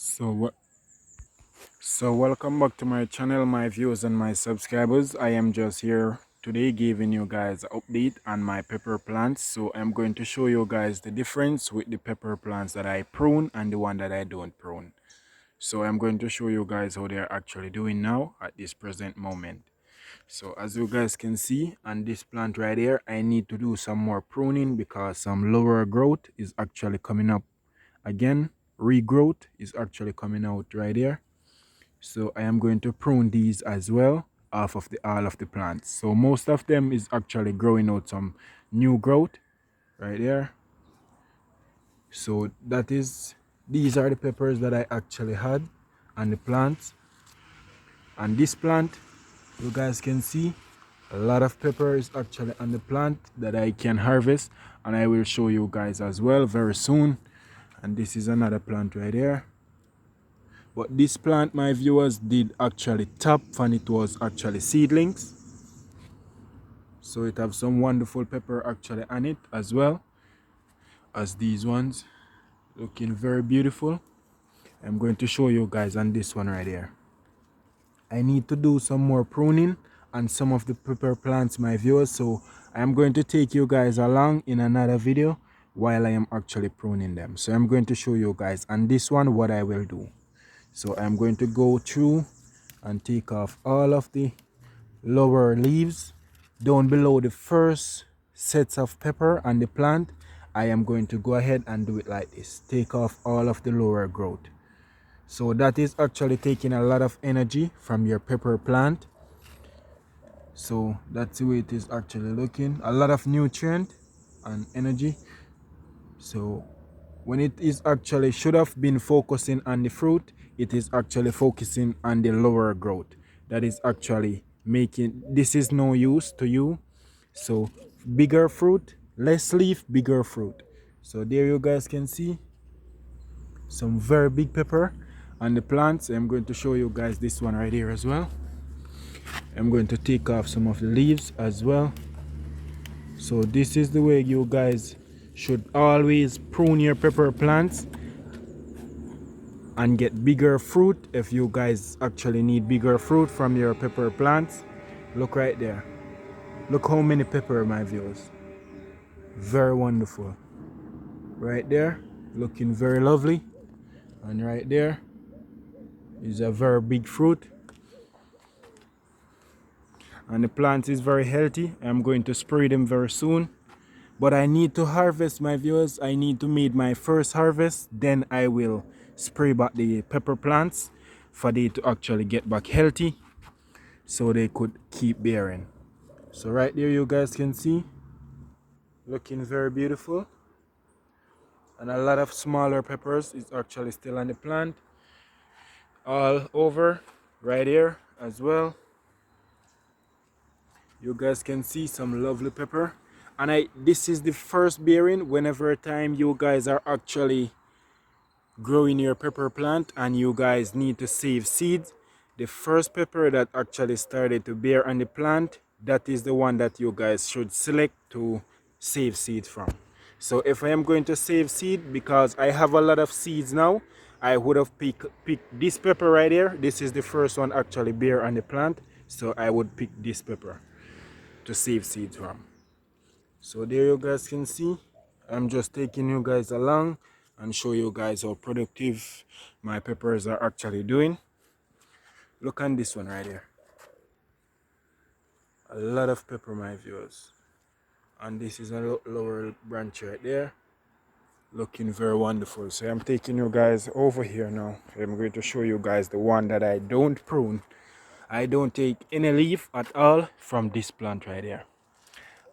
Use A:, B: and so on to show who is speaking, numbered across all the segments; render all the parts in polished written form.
A: So what? So welcome back to my channel, my viewers and my subscribers. I am just here today giving you guys an update on my pepper plants. So I'm going to show you guys the difference with the pepper plants that I prune and the one that I don't prune. So I'm going to show you guys how they're actually doing now at this present moment. So as you guys can see on this plant right here, I need to do some more pruning because some lower growth is actually coming up again. Regrowth is actually coming out right here. So I am going to prune these as well off of the all of the plants. So most of them is actually growing out some new growth right there. So these are the peppers that I actually had on the plants. And this plant, you guys can see a lot of pepper is actually on the plant that I can harvest, and I will show you guys as well very soon. And this is another plant right here. But this plant, my viewers, did actually top when it was actually seedlings. So it have some wonderful pepper actually on it as well as these ones. Looking very beautiful. I'm going to show you guys on this one right here. I need to do some more pruning on some of the pepper plants, my viewers. So I'm going to take you guys along in another video while I am actually pruning them. So I'm going to show you guys on this one what I will do. So I'm going to go through and take off all of the lower leaves down below the first sets of pepper on the plant. I am going to go ahead and do it like this. Take off all of the lower growth. So that is actually taking a lot of energy from your pepper plant. So that's the way it is actually looking. A lot of nutrient and energy. So when it is actually should have been focusing on the fruit, it is actually focusing on the lower growth. That is actually making this is no use to you. So bigger fruit, less leaf, bigger fruit. So there you guys can see some very big pepper on the plants. I'm going to show you guys this one right here as well. I'm going to take off some of the leaves as well. So this is the way you guys should always prune your pepper plants and get bigger fruit if you guys actually need bigger fruit from your pepper plants. Look right there. Look how many pepper, my viewers. Very wonderful. Right there, looking very lovely. And right there is a very big fruit. And the plant is very healthy. I'm going to spray them very soon. But I need to harvest, my viewers. I need to make my first harvest. Then I will spray back the pepper plants for they to actually get back healthy so they could keep bearing. So right there you guys can see, looking very beautiful. And a lot of smaller peppers is actually still on the plant. All over right here as well. You guys can see some lovely pepper. And this is the first bearing whenever time you guys are actually growing your pepper plant and you guys need to save seeds. The first pepper that actually started to bear on the plant, that is the one that you guys should select to save seeds from. So if I am going to save seed, because I have a lot of seeds now, I would have picked this pepper right here. This is the first one actually bear on the plant. So I would pick this pepper to save seeds from. So there you guys can see, I'm just taking you guys along and show you guys how productive my peppers are actually doing. Look on this one right here. A lot of pepper, my viewers. And this is a lower branch right there. Looking very wonderful. So I'm taking you guys over here now. I'm going to show you guys the one that I don't prune. I don't take any leaf at all from this plant right here.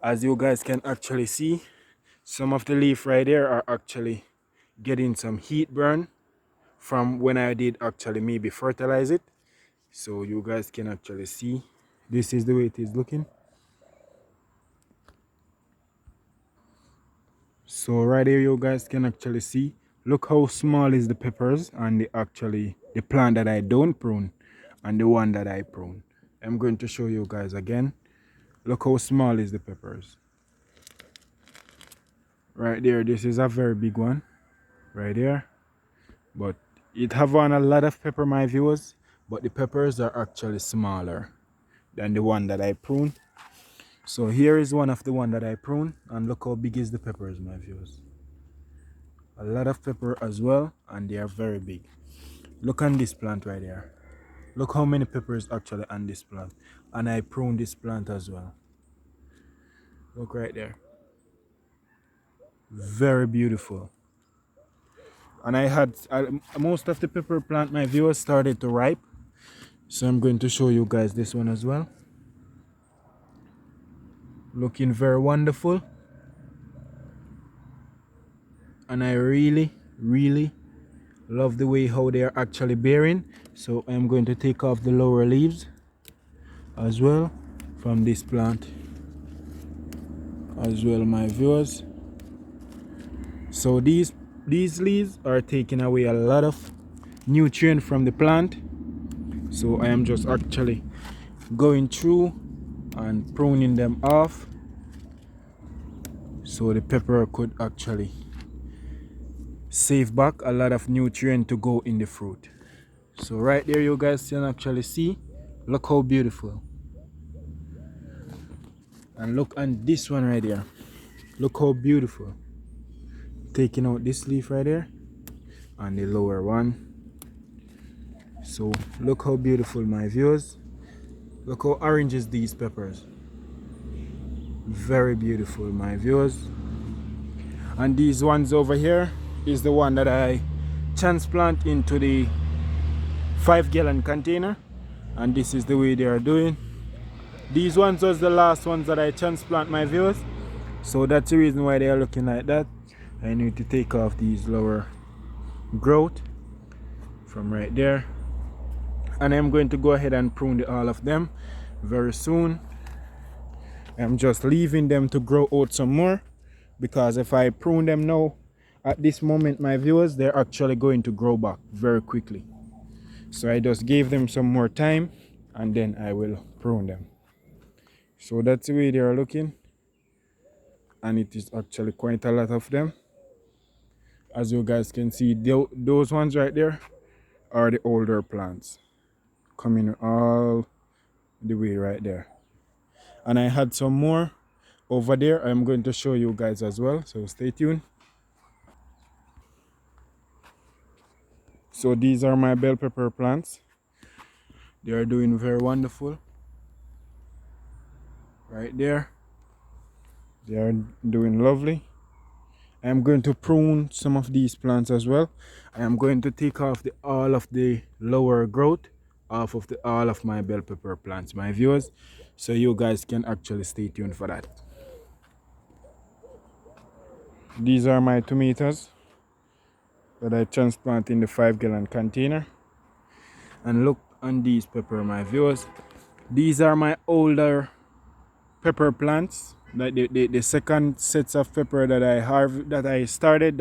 A: As you guys can actually see, some of the leaf right there are actually getting some heat burn from when I did actually maybe fertilize it. So you guys can actually see this is the way it is looking. So right here you guys can actually see, look how small is the peppers and the plant that I don't prune and the one that I prune. I'm going to show you guys again. Look how small is the peppers. Right there, this is a very big one right there. But It have on a lot of pepper, my viewers, but the peppers are actually smaller than the one that I prune. So here is one of the one that I prune, and look how big is the peppers, my viewers. A lot of pepper as well, and they are very big. Look on this plant right here. Look how many peppers actually on this plant. And I prune this plant as well. Look right there. Very beautiful. And I had most of the pepper plant, my viewers, started to ripe. So I'm going to show you guys this one as well. Looking very wonderful. And I really love the way how they are actually bearing. So I'm going to take off the lower leaves as well from this plant as well, my viewers. So these leaves are taking away a lot of nutrient from the plant. So I am just actually going through and pruning them off so the pepper could actually save back a lot of nutrient to go in the fruit. So right there you guys can actually see, look how beautiful. And look on this one right there, look how beautiful. Taking out this leaf right there and the lower one. So look how beautiful, my viewers. Look how orange is these peppers. Very beautiful, my viewers. And these ones over here is the one that I transplant into the 5-gallon container, and this is the way they are doing. These ones was the last ones that I transplant, my viewers, so that's the reason why they are looking like that. I need to take off these lower growth from right there, and I'm going to go ahead and prune all of them very soon. I'm just leaving them to grow out some more, because if I prune them now at this moment, my viewers, they're actually going to grow back very quickly. So I just gave them some more time and then I will prune them. So that's the way they are looking, and it is actually quite a lot of them. As you guys can see, those ones right there are the older plants coming all the way right there. And I had some more over there I'm going to show you guys as well, so stay tuned. So these are my bell pepper plants. They are doing very wonderful right there. They are doing lovely. I am going to prune some of these plants as well. I am going to take off all of the lower growth off of all of my bell pepper plants, my viewers, so you guys can actually stay tuned for that. These are my tomatoes that I transplant in the 5-gallon container. And look on these pepper, my viewers. These are my older pepper plants, like the second sets of pepper that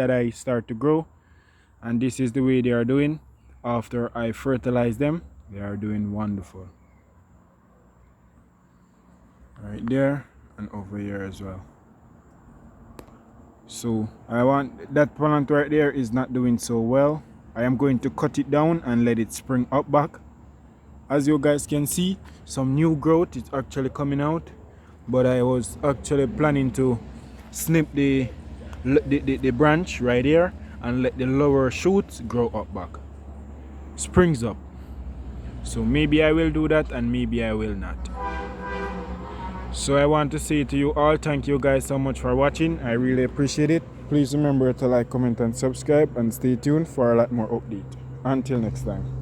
A: I start to grow. And this is the way they are doing after I fertilize them. They are doing wonderful right there and over here as well. So I want that plant right there is not doing so well. I am going to cut it down and let it spring up back. As you guys can see, some new growth is actually coming out, but I was actually planning to snip the branch right here and let the lower shoots grow up back, springs up. So maybe I will do that and maybe I will not. So I want to say to you all, thank you guys so much for watching. I really appreciate it. Please remember to like, comment and subscribe, and stay tuned for a lot more update. Until next time.